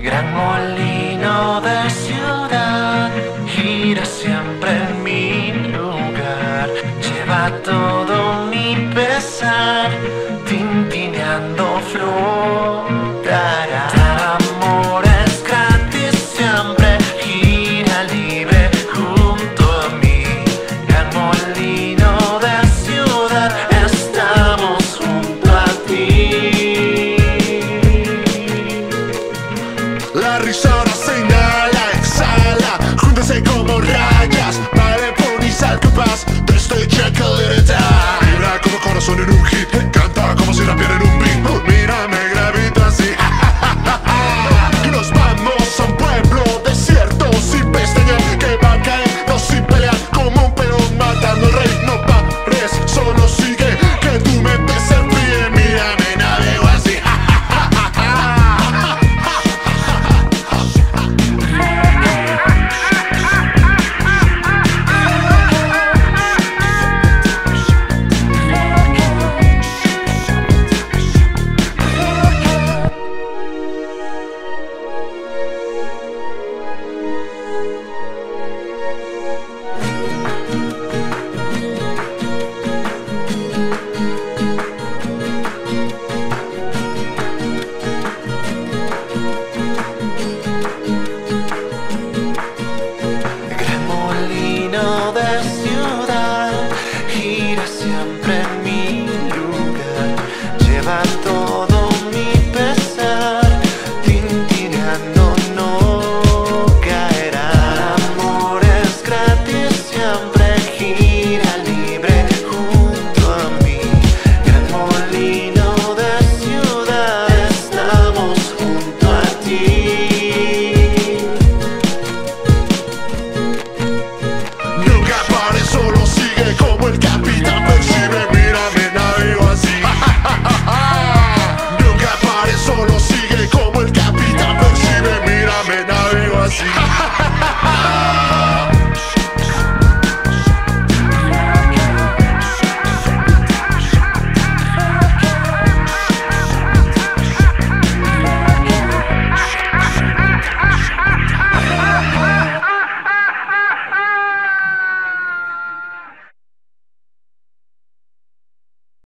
Gran molino de ciudad, gira siempre en mi lugar, lleva todo mi pesar, tintineando flotará. Amor es gratis siempre, gira libre junto a mí. Gran molino de ciudad, estamos junto a ti. La risa ahora señala, exhala, júntense como rayas, vale por ni sal capaz de este check-a-little-time. Vibra como corazón en un hit, canta como si rapiera en un beat. Mira, me gravito así. Nos vamos a un pueblo desierto sin pestañear, que va a caer, no sin pelear, como un peón matando al rey. No pares, solo sigue, que tu mente se ríe. Mira, me navego así. Gran molino de ciudad, gira siempre en mi lugar, lleva todo mi pesar, tintineando no caerá. Amor es gratis siempre, gira libre junto a mí. Gran molino de ciudad, estamos junto a ti. Nunca pare, solo sigue como el capitán percibe. Mira, me navego así. Nunca pare, solo sigue como el capitán percibe. Mira, me navego así.